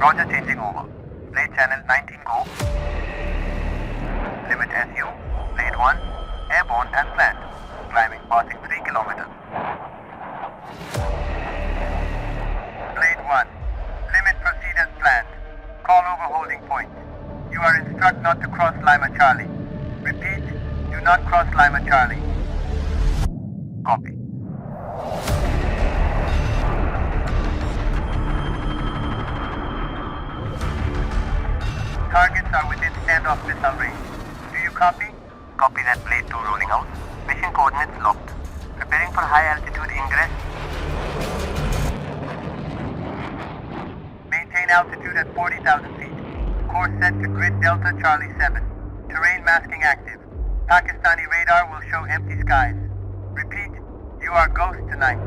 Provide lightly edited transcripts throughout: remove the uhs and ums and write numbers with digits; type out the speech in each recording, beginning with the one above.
Roger, changing over. Blade channel 19 go. Limit SU. Blade 1, airborne and planned. Climbing passing 3 kilometers. Blade 1, limit proceed as planned. Call over holding point. You are instructed not to cross Lima Charlie. Repeat, do not cross Lima Charlie. Copy. Targets are within standoff missile range. Do you copy? Copy that. Blade 2 rolling out. Mission coordinates locked. Preparing for high altitude ingress. Maintain altitude at 40,000 feet. Course set to grid Delta Charlie 7. Terrain masking active. Pakistani radar will show empty skies. Repeat, you are ghost tonight.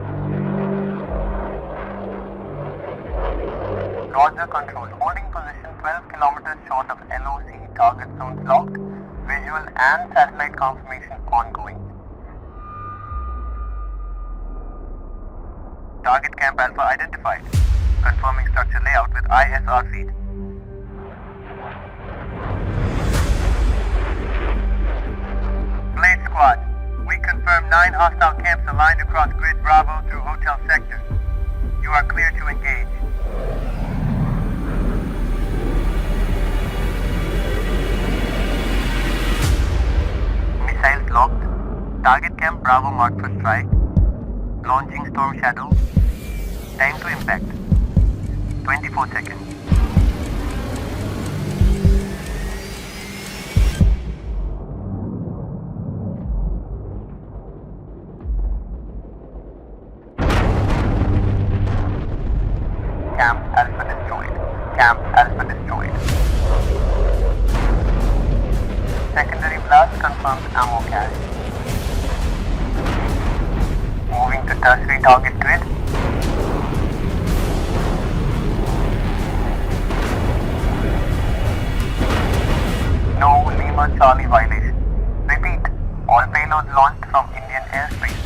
Roger, control. Holding position 12 kilometers short of LOC. Target zones locked. Visual and satellite confirmation ongoing. Target camp Alpha identified. Confirming structure layout with ISR feed. Blade Squad, we confirm 9 hostile camps aligned across grid Bravo through hotel sector. You are clear to engage. Missiles locked. Target camp Bravo marked for strike. Launching Storm Shadow. Time to impact. 24 seconds. Camp Alpha destroyed. Camp Alpha destroyed. Secondary blast confirms ammo cache. Moving to tertiary target grid. No Lima Charlie violation. Repeat, all payloads launched from Indian airspace.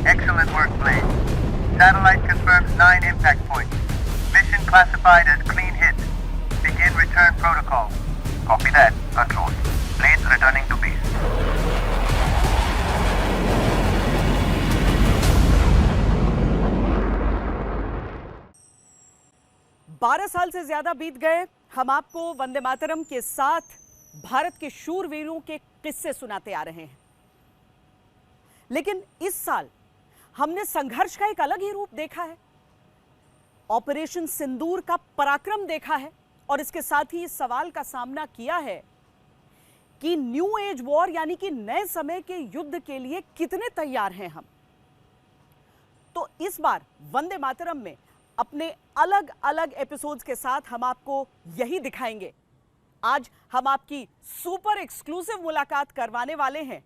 Excellent work, Blade. Satellite confirms 9 impact points. Mission classified as clean hit. Begin return protocol. Copy that, control. Blade returning to base. 12 साल से ज्यादा बीत गए, हम आपको वंदे मातरम के साथ भारत के शूरवीरों के किस्से सुनाते आ रहे हैं। लेकिन इस साल हमने संघर्ष का एक अलग ही रूप देखा है। ऑपरेशन सिंदूर का पराक्रम देखा है और इसके साथ ही इस सवाल का सामना किया है कि न्यू एज वॉर यानी कि नए समय के युद्ध के लिए कितने तैयार हैं हम। तो इस बार वंदे मातरम में अपने अलग अलग एपिसोड्स के साथ हम आपको यही दिखाएंगे। आज हम आपकी सुपर एक्सक्लूसिव मुलाकात करवाने वाले हैं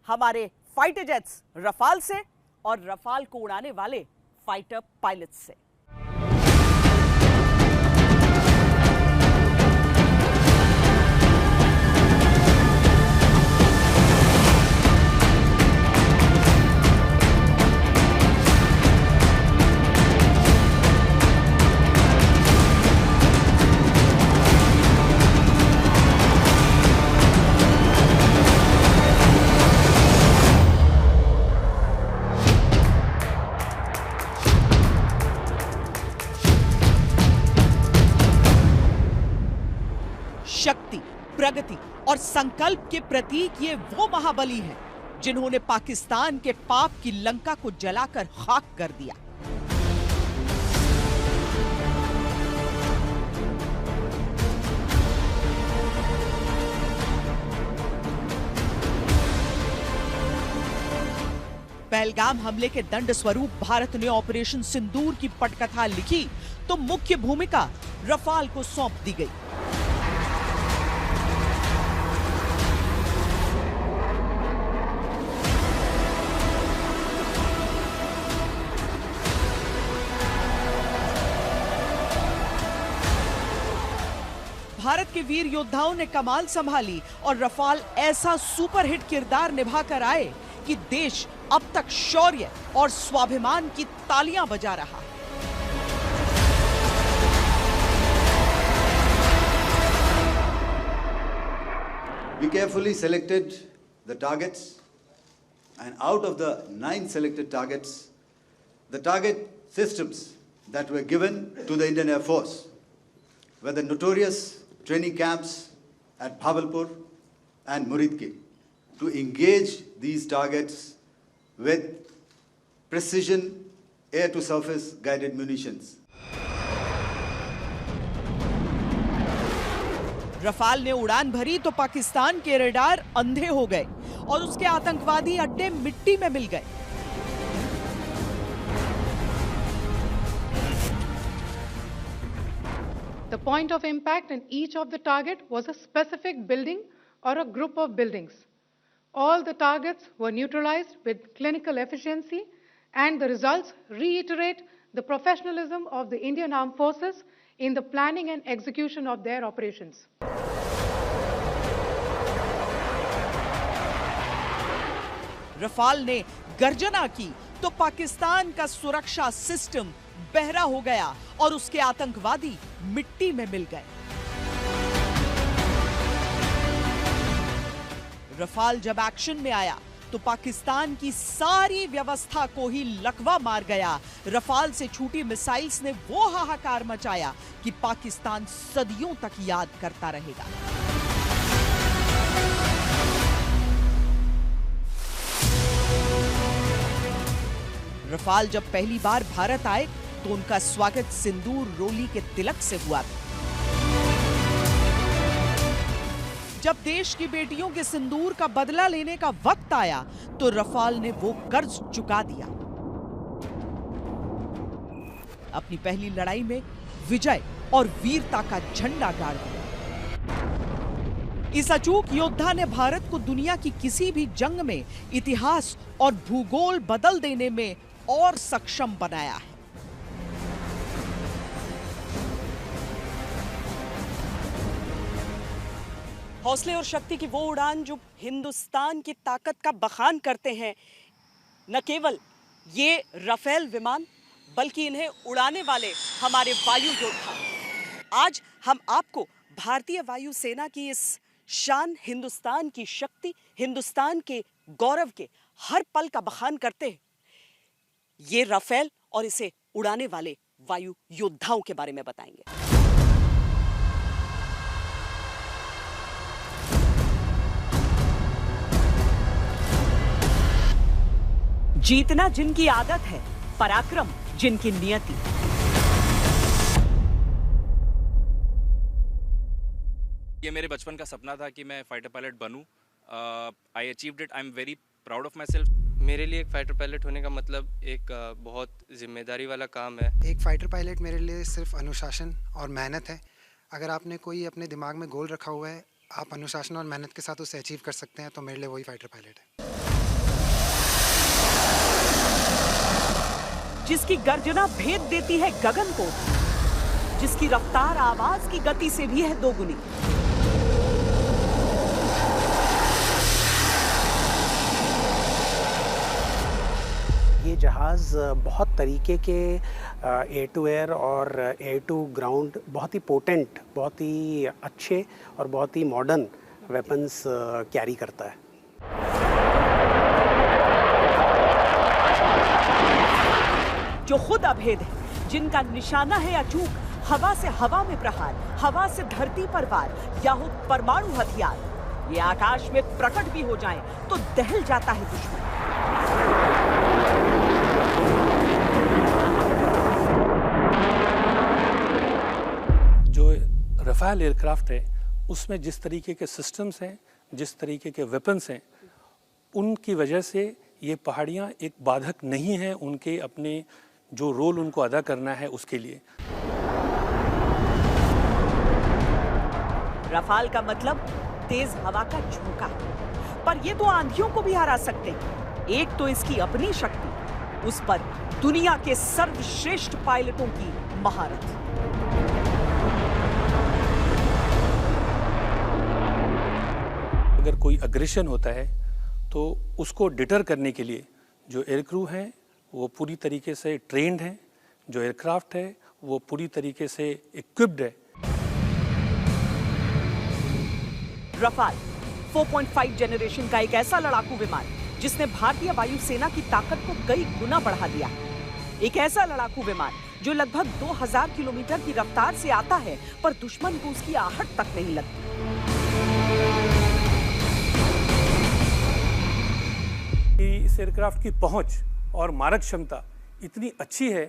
हमारे फाइटर जेट्स रफाल से और रफाल को उड़ाने वाले फाइटर पायलट्स से। शक्ति, प्रगति और संकल्प के प्रतीक ये वो महाबली हैं जिन्होंने पाकिस्तान के पाप की लंका को जलाकर खाक कर दिया। पहलगाम हमले के दंड स्वरूप भारत ने ऑपरेशन सिंदूर की पटकथा लिखी तो मुख्य भूमिका रफाल को सौंप दी गई। भारत के वीर योद्धाओं ने कमाल संभाली और रफाल ऐसा सुपरहिट किरदार निभाकर आए कि देश अब तक शौर्य और स्वाभिमान की तालियां बजा रहा है। We carefully selected the targets, and out of the 9 selected targets, the target systems that were given to the Indian Air Force were the notorious training camps at Bhavalpur and Muridki to engage these targets with precision air-to-surface guided munitions. Rafale ने उड़ान भरी तो पाकिस्तान के radar अंधे हो गए और उसके आतंकवादी अड्डे मिट्टी में मिल गए। The point of impact in each of the target was a specific building or a group of buildings. All the targets were neutralized with clinical efficiency, and the results reiterate the professionalism of the Indian Armed Forces in the planning and execution of their operations. Rafale ने गर्जना की तो पाकिस्तान का सुरक्षा system बहरा हो गया और उसके आतंकवादी मिट्टी में मिल गए। रफाल जब एक्शन में आया तो पाकिस्तान की सारी व्यवस्था को ही लकवा मार गया। रफाल से छूटी मिसाइल्स ने वो हाहाकार मचाया कि पाकिस्तान सदियों तक याद करता रहेगा। रफाल जब पहली बार भारत आए तो उनका स्वागत सिंदूर रोली के तिलक से हुआ था। जब देश की बेटियों के सिंदूर का बदला लेने का वक्त आया तो रफाल ने वो कर्ज चुका दिया। अपनी पहली लड़ाई में विजय और वीरता का झंडा गाड़ दिया। इस अचूक योद्धा ने भारत को दुनिया की किसी भी जंग में इतिहास और भूगोल बदल देने में और सक्षम बनाया है। हौसले और शक्ति की वो उड़ान जो हिंदुस्तान की ताकत का बखान करते हैं, न केवल ये राफेल विमान बल्कि इन्हें उड़ाने वाले हमारे वायु योद्धा। आज हम आपको भारतीय वायुसेना की इस शान, हिंदुस्तान की शक्ति, हिंदुस्तान के गौरव के हर पल का बखान करते हैं। ये राफेल और इसे उड़ाने वाले वायु योद्धाओं के बारे में बताएंगे। जीतना जिनकी आदत है, पराक्रम जिनकी नियति। ये मेरे बचपन का सपना था कि मैं फाइटर पायलट बनूं। I achieved it. I am very proud of myself. मेरे लिए एक फाइटर पायलट होने का मतलब एक बहुत जिम्मेदारी वाला काम है। एक फाइटर पायलट मेरे लिए सिर्फ अनुशासन और मेहनत है। अगर आपने कोई अपने दिमाग में गोल रखा हुआ है, आप अनुशासन और मेहनत के साथ उसे अचीव कर सकते हैं, तो मेरे लिए वही फाइटर पायलट है। जिसकी गर्जना भेद देती है गगन को, जिसकी रफ्तार आवाज की गति से भी है दोगुनी। ये जहाज़ बहुत तरीके के एयर टू एयर और एयर टू ग्राउंड, बहुत ही पोटेंट, बहुत ही अच्छे और बहुत ही मॉडर्न वेपन्स कैरी करता है। जो खुद अभेद है, जिनका निशाना है अचूक, हवा से हवा में प्रहार, हवा से धरती पर वार, या हो परमाणु हथियार। ये आकाश में प्रकट भी हो जाए तो दहल जाता है दुश्मन। जो राफेल एयरक्राफ्ट है उसमें जिस तरीके के सिस्टम्स हैं, जिस तरीके के वेपन्स हैं, उनकी वजह से ये पहाड़ियाँ एक बाधक नहीं हैं उनके अपने जो रोल उनको अदा करना है उसके लिए। रफाल का मतलब तेज हवा का झोंका, पर ये तो आंधियों को भी हरा सकते हैं। एक तो इसकी अपनी शक्ति, उस पर दुनिया के सर्वश्रेष्ठ पायलटों की महारत। अगर कोई अग्रेशन होता है तो उसको डिटर करने के लिए जो एयरक्रू हैं वो पूरी तरीके से ट्रेंड हैं, जो एयरक्राफ्ट है वो पूरी तरीके से इक्विप्ड है। रफाल 4.5 जनरेशन का एक ऐसा लड़ाकू विमान जिसने भारतीय वायुसेना की ताकत को कई गुना बढ़ा दिया। एक ऐसा लड़ाकू विमान जो लगभग 2000 किलोमीटर की रफ्तार से आता है पर दुश्मन को उसकी आहट तक नहीं लगती। इस एयरक्राफ्ट की पहुंच और मारक क्षमता इतनी अच्छी है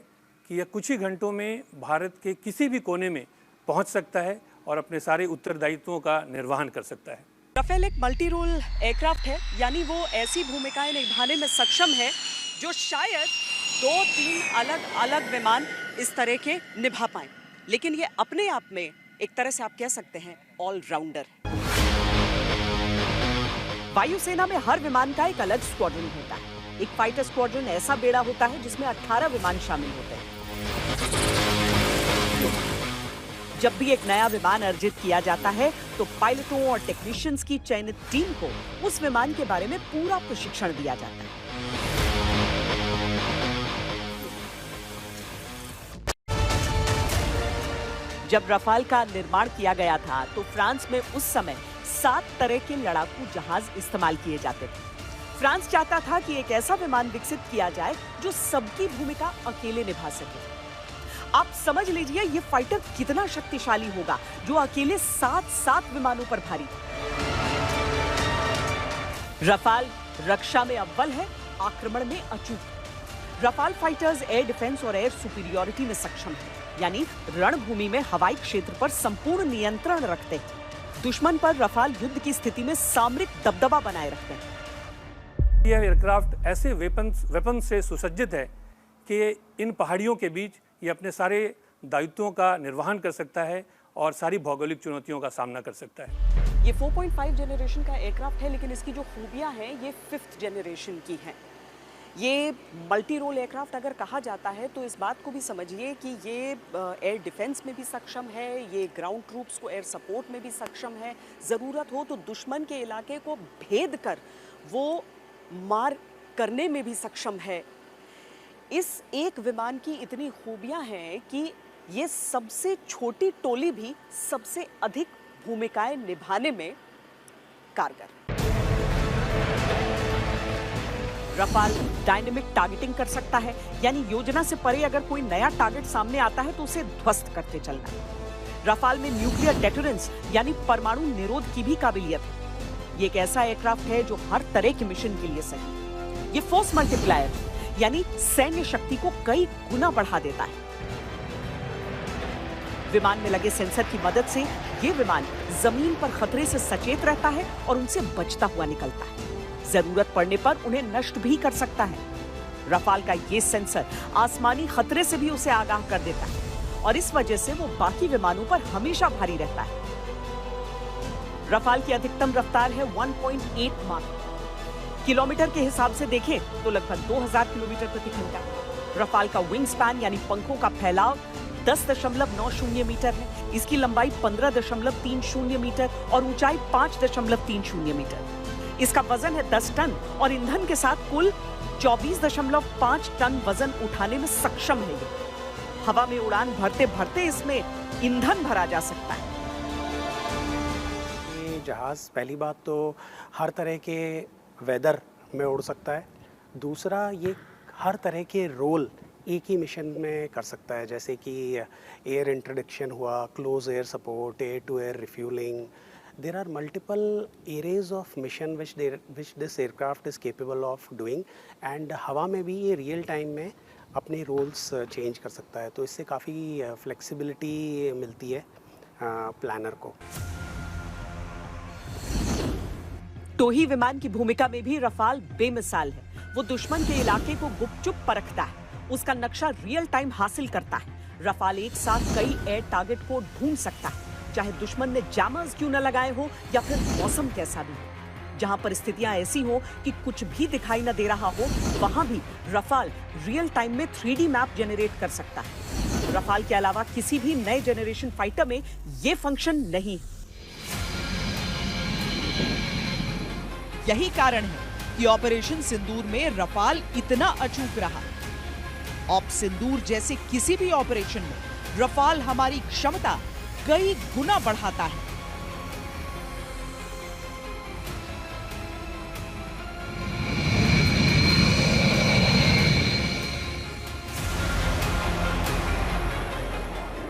कि यह कुछ ही घंटों में भारत के किसी भी कोने में पहुंच सकता है और अपने सारे उत्तरदायित्वों का निर्वहन कर सकता है। राफेल एक मल्टी रोल एयरक्राफ्ट है, यानी वो ऐसी भूमिकाएं निभाने में सक्षम है जो शायद 2-3 अलग अलग विमान इस तरह के निभा पाएं। लेकिन ये अपने आप में एक तरह से आप कह सकते हैं ऑलराउंडर। वायुसेना में हर विमान का एक अलग स्क्वाड्रन होता है। एक फाइटर स्क्वाड्रन ऐसा बेड़ा होता है जिसमें 18 विमान शामिल होते हैं। जब भी एक नया विमान अर्जित किया जाता है तो पायलटों और टेक्नीशियंस की चयनित टीम को उस विमान के बारे में पूरा प्रशिक्षण दिया जाता है। जब रफाल का निर्माण किया गया था तो फ्रांस में उस समय 7 तरह के लड़ाकू जहाज इस्तेमाल किए जाते थे। फ्रांस चाहता था कि एक ऐसा विमान विकसित किया जाए जो सबकी भूमिका अकेले निभा सके। आप समझ लीजिए ये फाइटर कितना शक्तिशाली होगा जो अकेले 7 विमानों पर भारी। रफाल रक्षा में अव्वल है, आक्रमण में अचूक। रफाल फाइटर्स एयर डिफेंस और एयर सुपीरियरिटी में सक्षम है, यानी रणभूमि में हवाई क्षेत्र पर संपूर्ण नियंत्रण रखते हैं। दुश्मन पर रफाल युद्ध की स्थिति में सामरिक दबदबा बनाए रखते हैं। यह एयरक्राफ्ट ऐसे वेपन से सुसज्जित है कि इन पहाड़ियों के बीच ये अपने सारे दायित्वों का निर्वहन कर सकता है और सारी भौगोलिक चुनौतियों का सामना कर सकता है। ये 4.5 जनरेशन का एयरक्राफ्ट है, लेकिन इसकी जो खूबियां हैं ये 5th जनरेशन की हैं। ये मल्टी रोल एयरक्राफ्ट अगर कहा जाता है तो इस बात को भी समझिए कि ये एयर डिफेंस में भी सक्षम है, ये ग्राउंड ट्रूप्स को एयर सपोर्ट में भी सक्षम है। ज़रूरत हो तो दुश्मन के इलाके को भेद कर वो मार करने में भी सक्षम है। इस एक विमान की इतनी खूबियां हैं कि ये सबसे छोटी टोली भी सबसे अधिक भूमिकाएं निभाने में कारगर। रफाल डायनेमिक टारगेटिंग कर सकता है, यानी योजना से परे अगर कोई नया टारगेट सामने आता है तो उसे ध्वस्त करते चलना। रफाल में न्यूक्लियर डेटरेंस यानी परमाणु निरोध की भी काबिलियत है। ये एक ऐसा एयरक्राफ्ट है जो हर तरह के मिशन के लिए सही। ये फोर्स मल्टीप्लायर यानी सैन्य शक्ति को कई गुना बढ़ा देता है। विमान में लगे सेंसर की मदद से ये विमान जमीन पर खतरे से सचेत रहता है और उनसे बचता हुआ निकलता है। जरूरत पड़ने पर उन्हें नष्ट भी कर सकता है। रफाल का ये सेंसर आसमानी खतरे से भी उसे आगाह कर देता है और इस वजह से वो बाकी विमानों पर हमेशा भारी रहता है। रफाल की अधिकतम रफ्तार है 1.8 माक। किलोमीटर के हिसाब से देखें तो लगभग 2000 किलोमीटर प्रति घंटा। रफाल का विंग स्पैन यानी पंखों का फैलाव 10.90 मीटर है। इसकी लंबाई 15.30 मीटर और ऊंचाई 5.30 मीटर। इसका वजन है 10 टन और ईंधन के साथ कुल 24.5 टन वजन उठाने में सक्षम है। ये हवा में उड़ान भरते भरते इसमें ईंधन भरा जा सकता है। ये जहाज़ पहली बात तो हर तरह के वेदर में उड़ सकता है। दूसरा ये हर तरह के रोल एक ही मिशन में कर सकता है, जैसे कि एयर इंट्रोडक्शन हुआ, close air support, air to air refuelling. There are multiple areas of mission which this aircraft is capable of doing, and हवा में भी ये रियल टाइम में अपने रोल्स चेंज कर सकता है, तो इससे काफ़ी फ्लेक्सिबिलिटी मिलती है प्लानर को। टोही विमान की भूमिका में भी रफाल बेमिसाल है। वो दुश्मन के इलाके को गुपचुप परखता है, उसका नक्शा रियल टाइम हासिल करता है। रफाल एक साथ कई एयर टारगेट को ढूंढ सकता है, चाहे दुश्मन ने जैमर्स क्यों न लगाए हो या फिर मौसम कैसा भी हो। जहां परिस्थितियां ऐसी हो कि कुछ भी दिखाई न दे रहा हो, वहां भी रफाल रियल टाइम में 3D मैप जनरेट कर सकता है। रफाल के अलावा किसी भी नए जनरेशन फाइटर में ये फंक्शन नहीं। यही कारण है कि ऑपरेशन सिंदूर में रफाल इतना अचूक रहा। ऑप सिंदूर जैसे किसी भी ऑपरेशन में रफाल हमारी क्षमता कई गुना बढ़ाता है।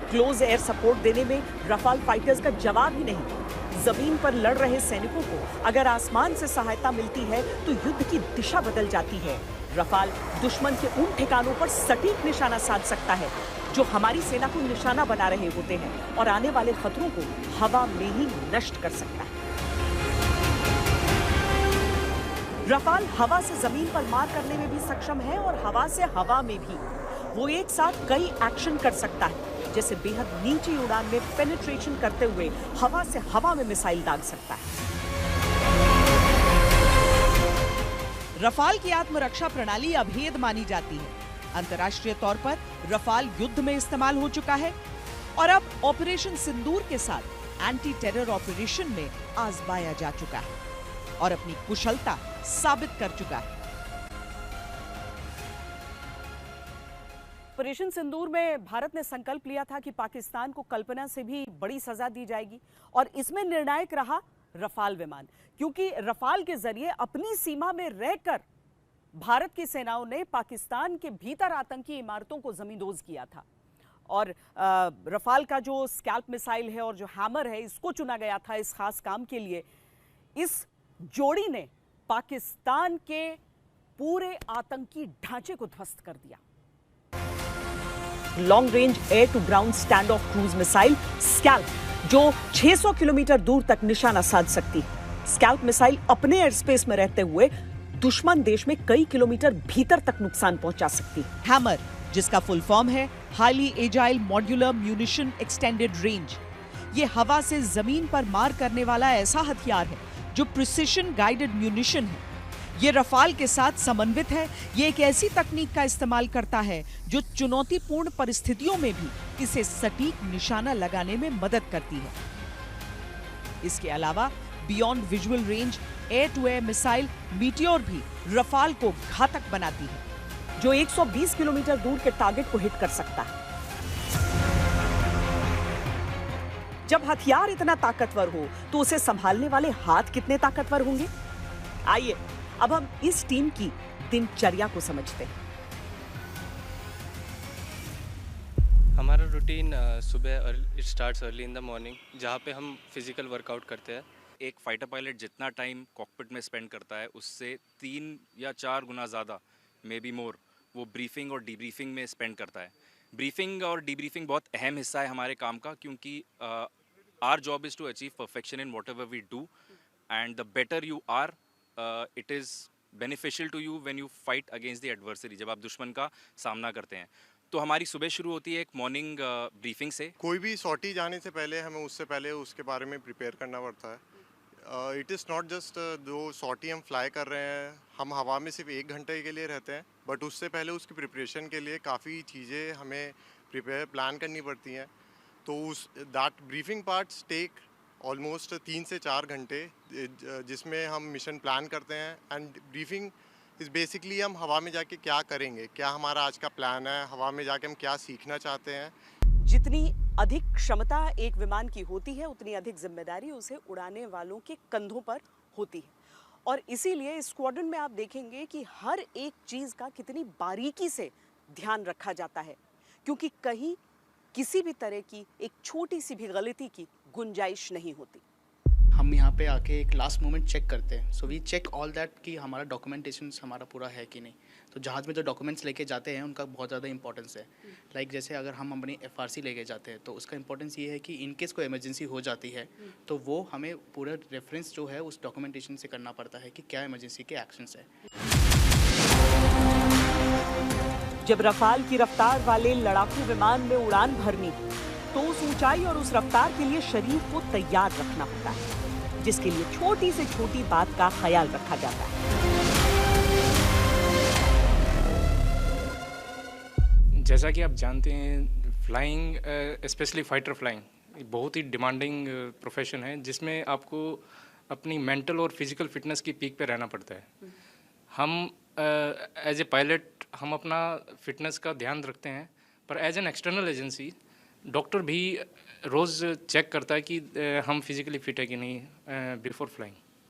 क्लोज एयर सपोर्ट देने में रफाल फाइटर्स का जवाब ही नहीं। जमीन पर लड़ रहे सैनिकों को अगर आसमान से सहायता मिलती है तो युद्ध की दिशा बदल जाती है। रफाल दुश्मन के उन ठिकानों पर सटीक निशाना साध सकता है जो हमारी सेना को निशाना बना रहे होते हैं और आने वाले खतरों को हवा में ही नष्ट कर सकता है। रफाल हवा से जमीन पर मार करने में भी सक्षम है और हवा से हवा में भी। वो एक साथ कई एक्शन कर सकता है, जैसे बेहद नीची उड़ान में पेनिट्रेशन करते हुए हवा से हवा में मिसाइल दाग सकता है। रफाल की आत्मरक्षा प्रणाली अभेद मानी जाती है। अंतर्राष्ट्रीय तौर पर रफाल युद्ध में इस्तेमाल हो चुका है और अब ऑपरेशन सिंदूर के साथ एंटी टेरर ऑपरेशन में आजमाया जा चुका है और अपनी कुशलता साबित कर चुका है। ऑपरेशन सिंदूर में भारत ने संकल्प लिया था कि पाकिस्तान को कल्पना से भी बड़ी सजा दी जाएगी और इसमें निर्णायक रहा रफाल विमान, क्योंकि रफाल के जरिए अपनी सीमा में रहकर भारत की सेनाओं ने पाकिस्तान के भीतर आतंकी इमारतों को जमींदोज किया था। और रफाल का जो स्कैल्प मिसाइल है और जो हैमर है, इसको चुना गया था इस खास काम के लिए। इस जोड़ी ने पाकिस्तान के पूरे आतंकी ढांचे को ध्वस्त कर दिया। Long range air to ground stand off cruise missile SCALP, जो 600 किलोमीटर दूर तक निशाना साध सकती है। स्कैल्प मिसाइल अपने एयर स्पेस में रहते हुए दुश्मन देश में कई किलोमीटर भीतर तक नुकसान पहुंचा सकती है। हैमर, जिसका फुल फॉर्म है highly agile modular munition extended range, ये हवा से जमीन पर मार करने वाला ऐसा हथियार है जो प्रिसिशन गाइडेड म्यूनिशन है। ये रफाल के साथ समन्वित है। ये एक ऐसी तकनीक का इस्तेमाल करता है जो चुनौतीपूर्ण परिस्थितियों में भी इसे सटीक निशाना लगाने में मदद करती है। इसके अलावा beyond visual range air to air missile Meteor भी रफाल को घातक बनाती है, जो 120 किलोमीटर दूर के टारगेट को हिट कर सकता है। जब हथियार इतना ताकतवर हो तो उसे संभालने वाले हाथ कितने ताकतवर होंगे? आइए अब हम इस टीम की दिनचर्या को समझते हैं। हमारा रूटीन सुबह it starts early in the morning, जहाँ पे हम फिजिकल वर्कआउट करते हैं। एक फाइटर पायलट जितना टाइम कॉकपिट में स्पेंड करता है उससे 3 या 4 गुना ज़्यादा, मे बी मोर, वो ब्रीफिंग और डीब्रीफिंग में स्पेंड करता है। ब्रीफिंग और डीब्रीफिंग बहुत अहम हिस्सा है हमारे काम का, क्योंकि our job is to achieve perfection in whatever we do, and the better you are it is beneficial to you when you fight against the adversary, जब आप दुश्मन का सामना करते हैं। तो हमारी सुबह शुरू होती है एक मॉर्निंग ब्रीफिंग से। कोई भी सॉर्टी जाने से पहले हमें उससे पहले उसके बारे में प्रिपेयर करना पड़ता है। इट इज़ नॉट जस्ट जो सॉर्टी हम फ्लाई कर रहे हैं, हम हवा में सिर्फ 1 घंटे के लिए रहते हैं, बट उससे पहले उसकी प्रिपरेशन के लिए काफ़ी चीज़ें हमें प्लान करनी पड़ती हैं। तो उस that briefing parts take almost 3 से 4 घंटे, जिसमें हम मिशन प्लान करते हैं। एंड ब्रीफिंग इज़ बेसिकली हम हवा में जाके क्या करेंगे, क्या हमारा आज का प्लान है, हवा में जाके हम क्या सीखना चाहते हैं। जितनी अधिक क्षमता एक विमान की होती है, उतनी अधिक जिम्मेदारी उसे उड़ाने वालों के कंधों पर होती है। और इसीलिए इस स्क्वाड्रन में आप देखेंगे कि हर एक चीज़ का कितनी बारीकी से ध्यान रखा जाता है, क्योंकि कहीं किसी भी तरह की एक छोटी सी भी गलती की गुंजाइश नहीं होती। हम यहाँ पे आके एक लास्ट मोमेंट चेक करते हैं। So we check all that कि हमारा डॉक्यूमेंटेशन हमारा पूरा है कि नहीं। तो जहाज़ में जो डॉक्यूमेंट्स लेके जाते हैं उनका बहुत ज़्यादा इंपॉर्टेंस है। लाइक जैसे अगर हम अपनी FRC लेके जाते हैं तो उसका इंपॉर्टेंस ये है कि इन केस कोई इमरजेंसी हो जाती है तो वो हमें पूरा रेफरेंस जो है उस डॉक्यूमेंटेशन से करना पड़ता है कि क्या इमरजेंसी के एक्शंस है। जब रफाल की रफ्तार वाले लड़ाकू विमान में उड़ान भरनी तो उस ऊंचाई और उस रफ्तार के लिए शरीर को तैयार रखना होता है, जिसके लिए छोटी से छोटी बात का ख्याल रखा जाता है। जैसा कि आप जानते हैं, फ्लाइंग स्पेशली फाइटर फ्लाइंग बहुत ही डिमांडिंग प्रोफेशन है, जिसमें आपको अपनी मेंटल और फिजिकल फिटनेस की पीक पे रहना पड़ता है। हम एज ए पायलट हम अपना फिटनेस का ध्यान रखते हैं, पर as an external agency doctor भी रोज़ चेक करता है कि हम फिज़िकली फिट है कि नहीं बिफोर फ्लाइंग।